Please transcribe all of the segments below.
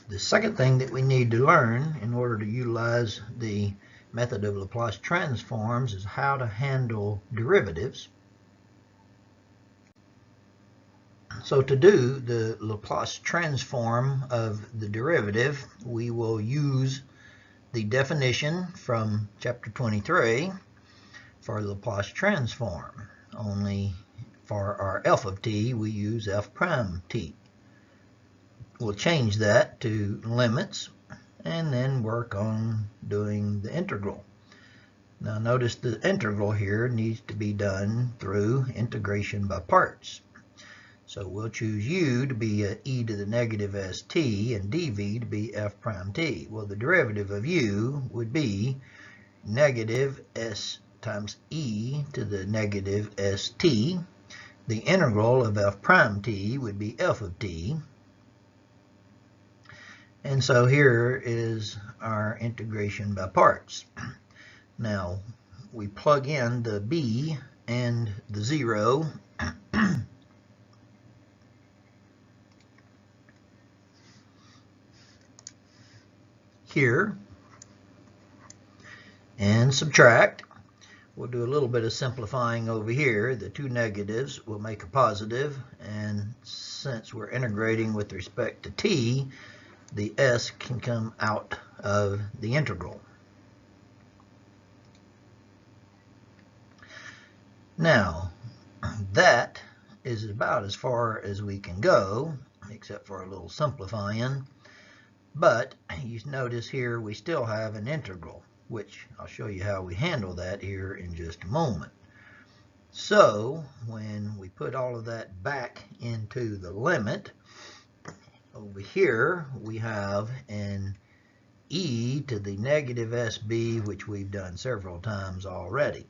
The second thing that we need to learn in order to utilize the method of Laplace transforms is how to handle derivatives. So to do the Laplace transform of the derivative, we will use the definition from Chapter 23 for the Laplace transform. Only for our f of t, we use f prime t. We'll change that to limits and then work on doing the integral. Now notice the integral here needs to be done through integration by parts. So we'll choose u to be e to the negative st and dv to be f prime t. Well, the derivative of u would be negative s times e to the negative st. The integral of f prime t would be f of t. And so here is our integration by parts. Now we plug in the b and the 0 here and subtract. We'll do a little bit of simplifying over here. The two negatives will make a positive, and since we're integrating with respect to t, the s can come out of the integral. Now, that is about as far as we can go, except for a little simplifying. But you notice here we still have an integral, which I'll show you how we handle that here in just a moment. So when we put all of that back into the limit, over here we have an e to the negative sb, which we've done several times already.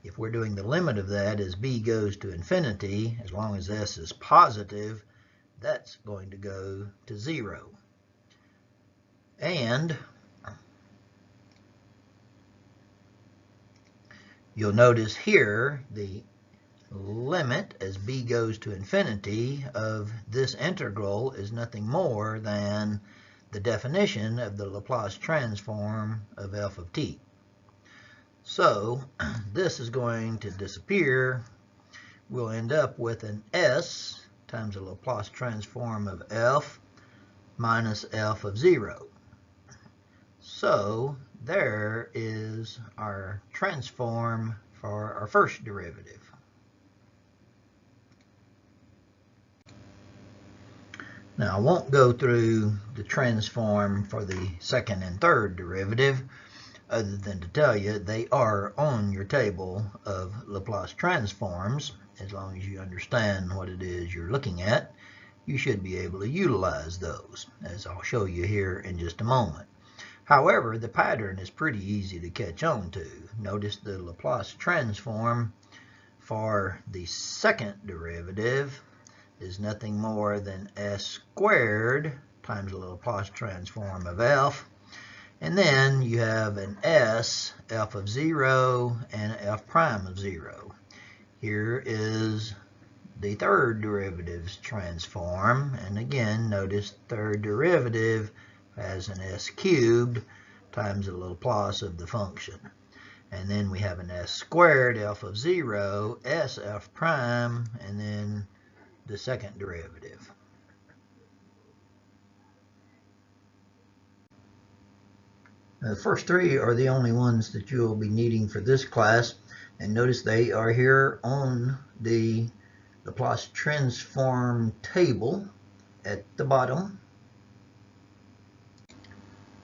If we're doing the limit of that as b goes to infinity, as long as s is positive, that's going to go to 0. And you'll notice here the limit as b goes to infinity of this integral is nothing more than the definition of the Laplace transform of f of t. So this is going to disappear. We'll end up with an s times the Laplace transform of f minus f of 0. So there is our transform for our first derivative. Now I won't go through the transform for the second and third derivative, other than to tell you they are on your table of Laplace transforms. As long as you understand what it is you're looking at, you should be able to utilize those, as I'll show you here in just a moment. However, the pattern is pretty easy to catch on to. Notice the Laplace transform for the second derivative is nothing more than s squared times the Laplace transform of f. And then you have an s, f of 0, and f prime of 0. Here is the third derivative's transform. And again, notice third derivative has an s cubed times the Laplace of the function. And then we have an s squared, f of 0, s f prime, and then the second derivative. The first three are the only ones that you'll be needing for this class, and notice they are here on the Laplace transform table at the bottom.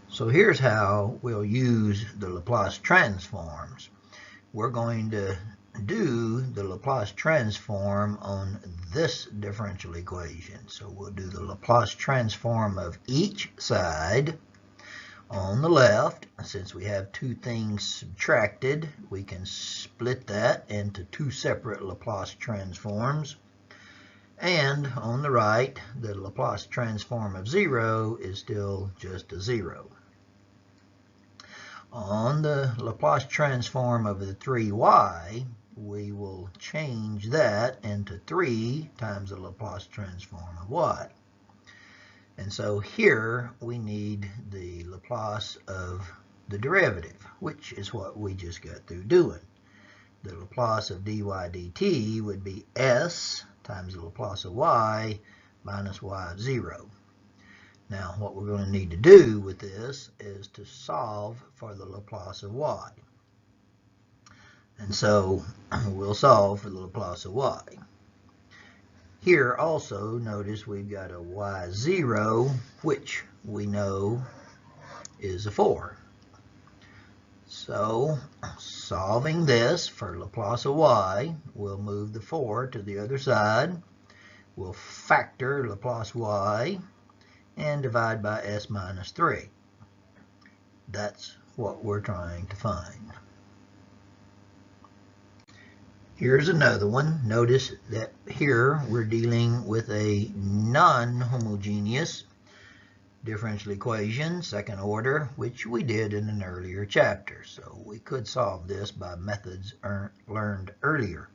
So here's how we'll use the Laplace transforms. We're going to do the Laplace transform on this differential equation. So we'll do the Laplace transform of each side. On the left, since we have two things subtracted, we can split that into two separate Laplace transforms. And on the right, the Laplace transform of 0 is still just a 0. On the Laplace transform of the 3y, we will change that into 3 times the Laplace transform of y. And so here we need the Laplace of the derivative, which is what we just got through doing. The Laplace of dy dt would be s times the Laplace of y minus y of 0. Now what we're going to need to do with this is to solve for the Laplace of y. And so we'll solve for the Laplace of y. Here also, notice we've got a y0, which we know is a 4. So, solving this for Laplace of y, we'll move the 4 to the other side. We'll factor Laplace y and divide by s minus 3. That's what we're trying to find. Here's another one. Notice that here we're dealing with a non-homogeneous differential equation, second order, which we did in an earlier chapter. So we could solve this by methods learned earlier.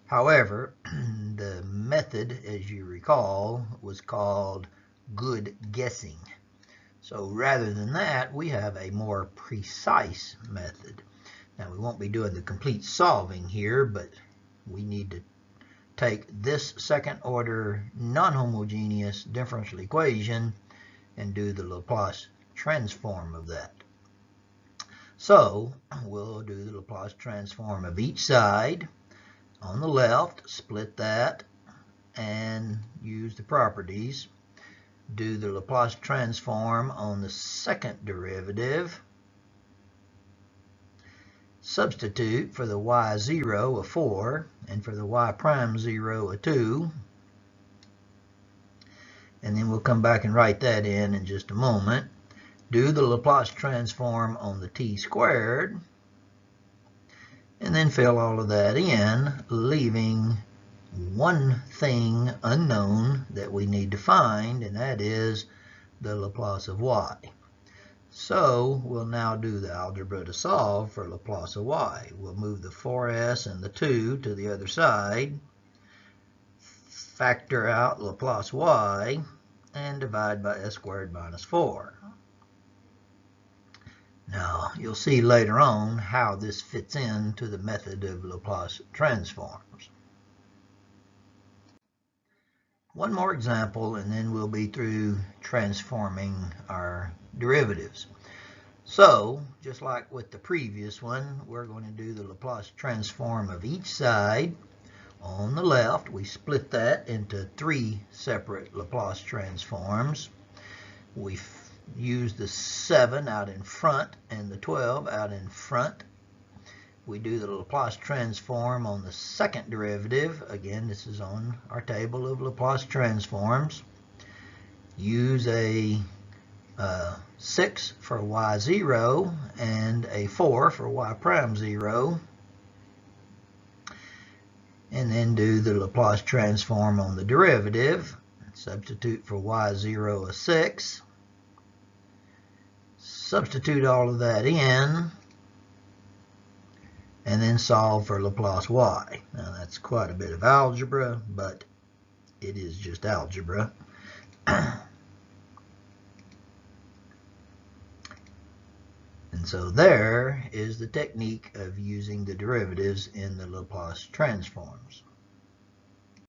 However, the method, as you recall, was called good guessing. So rather than that, we have a more precise method. Now, we won't be doing the complete solving here, but we need to take this second order non-homogeneous differential equation and do the Laplace transform of that. So, we'll do the Laplace transform of each side. On the left, split that and use the properties. Do the Laplace transform on the second derivative. Substitute for the y0 a 4 and for the y prime 0 a 2. And then we'll come back and write that in just a moment. Do the Laplace transform on the t squared. And then fill all of that in, leaving one thing unknown that we need to find, and that is the Laplace of y. So we'll now do the algebra to solve for Laplace of y. We'll move the 4s and the 2 to the other side, factor out Laplace y, and divide by s squared minus 4. Now, you'll see later on how this fits into the method of Laplace transforms. One more example, and then we'll be through transforming our derivatives. So, just like with the previous one, we're going to do the Laplace transform of each side. On the left, we split that into 3 separate Laplace transforms. We use the 7 out in front and the 12 out in front. We do the Laplace transform on the second derivative. Again, this is on our table of Laplace transforms. Use a 6 for y0 and a 4 for y prime 0. And then do the Laplace transform on the derivative. Substitute for y0 a 6. Substitute all of that in, and then solve for Laplace y. Now that's quite a bit of algebra, but it is just algebra. And so there is the technique of using the derivatives in the Laplace transforms.